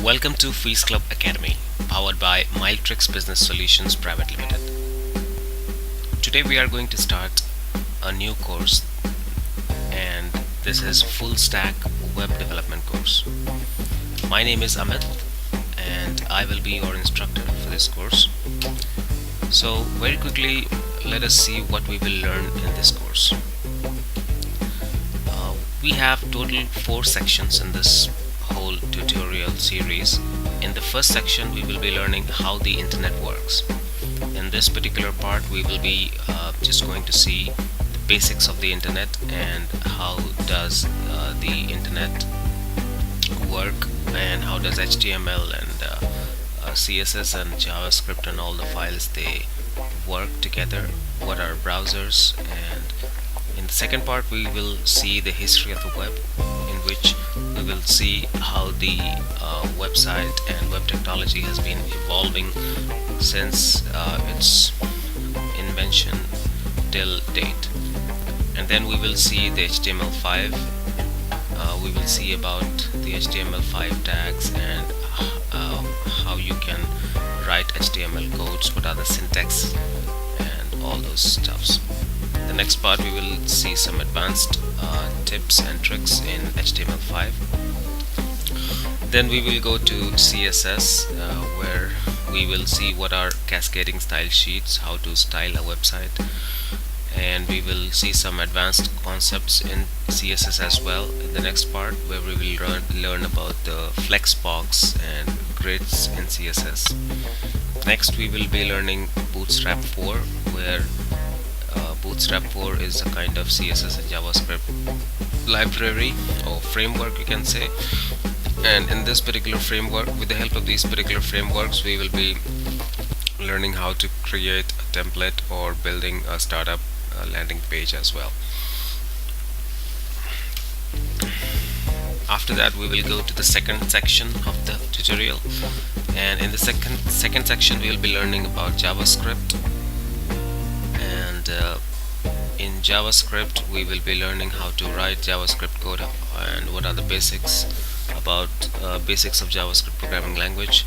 Welcome to Feesclub Academy, powered by Tricks Business Solutions Private Limited. Today we are going to start a new course, and this is Full Stack Web Development course. My name is Amit, and I will be your instructor for this course. So very quickly, let us see what we will learn in this course. We have total 4 sections in this whole tutorial series. In the first section we will be learning how the internet works. In this particular part we will be just going to see the basics of the internet and how does the internet work, and how does HTML and CSS and JavaScript and all the files they work together, what are browsers. And in the second part we will see the history of the web, in which we will see how the website and web technology has been evolving since its invention till date. And then we will see the HTML5. We will see about the HTML5 tags and how you can write HTML codes, what are the syntax and all those stuffs. The next part we will see some advanced tips and tricks in HTML5. Then we will go to CSS, where we will see what are cascading style sheets, how to style a website, and we will see some advanced concepts in CSS as well in the next part, where we will learn about the flexbox and grids in CSS. Next we will be learning Bootstrap 4, where Bootstrap 4 is a kind of CSS and JavaScript library or framework, you can say. And in this particular framework, with the help of these particular frameworks, we will be learning how to create a template or building a startup landing page as well. After that we will go to the second section of the tutorial, and in the second section we will be learning about JavaScript. And in JavaScript we will be learning how to write JavaScript code and what are the basics about basics of JavaScript programming language.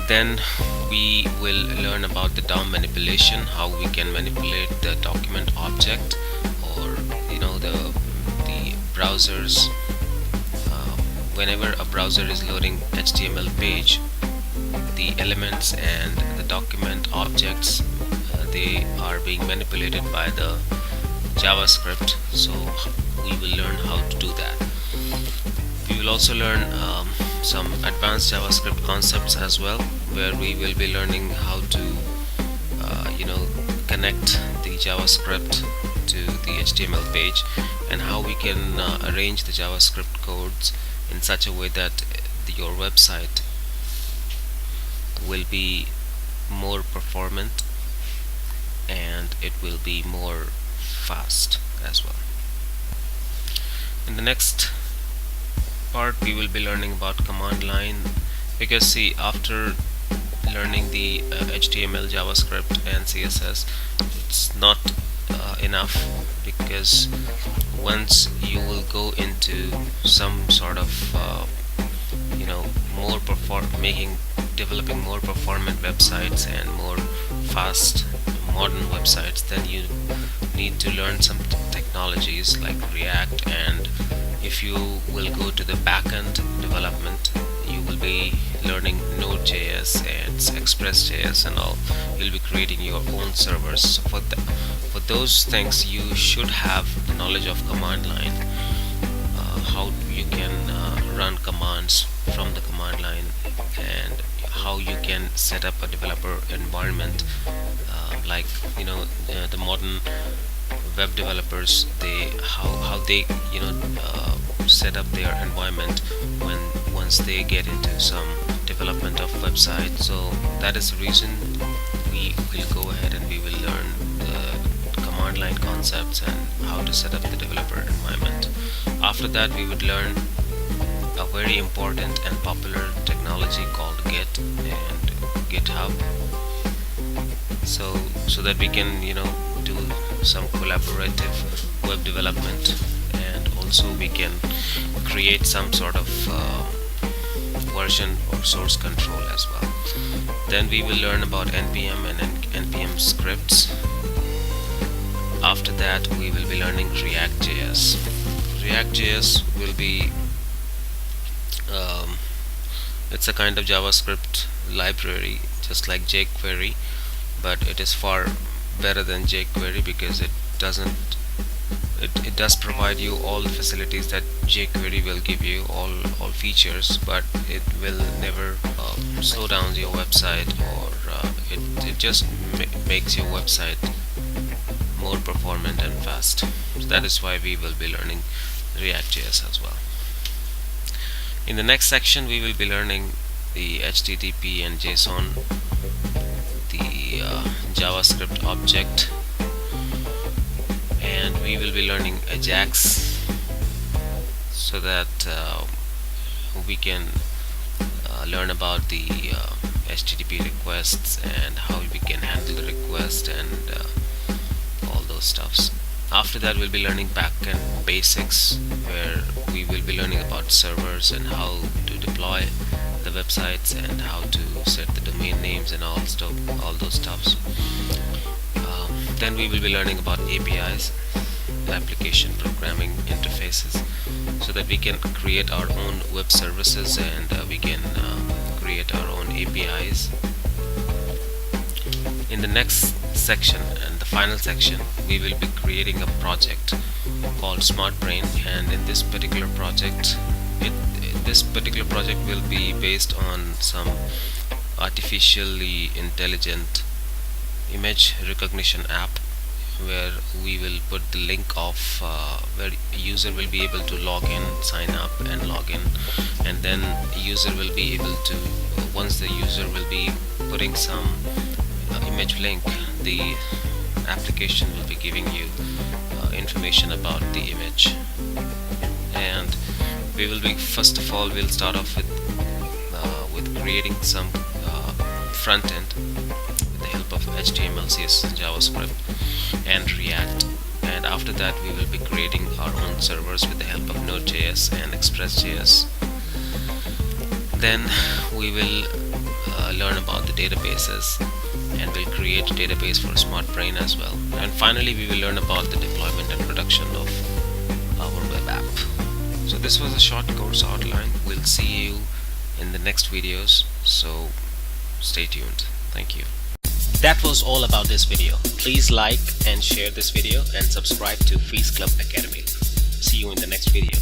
Then we will learn about the DOM manipulation, how we can manipulate the document object, or the browsers. Whenever a browser is loading HTML page, the elements and the document objects they are being manipulated by the JavaScript, so we will learn how to do that. We will also learn some advanced JavaScript concepts as well, where we will be learning how to connect the JavaScript to the HTML page, and how we can arrange the JavaScript codes in such a way that your website will be more performant and it will be more fast as well. In the next part we will be learning about command line, because see, after learning the HTML, JavaScript and CSS, it's not enough, because once you will go into some sort of developing more performant websites and more fast modern websites, then you need to learn some technologies like React. And if you will go to the backend development, you will be learning Node.js and Express.js and all. You'll be creating your own servers. So for those things you should have the knowledge of command line, how you can run commands from the command line, and how you can set up a developer environment, like the modern web developers, how they set up their environment once they get into some development of website. So that is the reason we will go ahead and we will learn the command line concepts and how to set up the developer environment. After that we would learn a very important and popular technology called Git and GitHub, so that we can do some collaborative web development, and also we can create some sort of version or source control as well. Then we will learn about npm and npm scripts. After that we will be learning React.js. React.js will be it's a kind of JavaScript library just like jQuery, but it is far better than jQuery because it does provide you all the facilities that jQuery will give you, all features, but it will never slow down your website, or it just makes your website more performant and fast. So that is why we will be learning React.js as well. In the next section we will be learning the HTTP and JSON, the JavaScript object, and we will be learning Ajax, so that we can learn about the HTTP requests and how we can handle the request and all those stuffs. After that we'll be learning backend basics, where we will be learning about servers and how to deploy the websites and how to set the domain names and all those stuffs. Then we will be learning about APIs, application programming interfaces, so that we can create our own web services and we can create our own APIs. In the next section and the final section, we will be creating a project called Smart Brain, and in this particular project will be based on some artificially intelligent image recognition app, where we will put the link of where user will be able to log in, sign up and log in, and then user will be able to, once the user will be putting some image link, the application will be giving you information about the image. And we will be, first of all, we'll start off with creating some front end with the help of HTML, CSS, JavaScript and React, and after that we will be creating our own servers with the help of Node.js and Express.js. Then we will learn about the databases, and we'll create a database for Smart Brain as well. And finally we will learn about the deployment and production of our web app. So this was a short course outline. We'll see you in the next videos, so stay tuned. Thank you. That was all about this video. Please like and share this video and subscribe to Feesclub Academy. See you in the next video.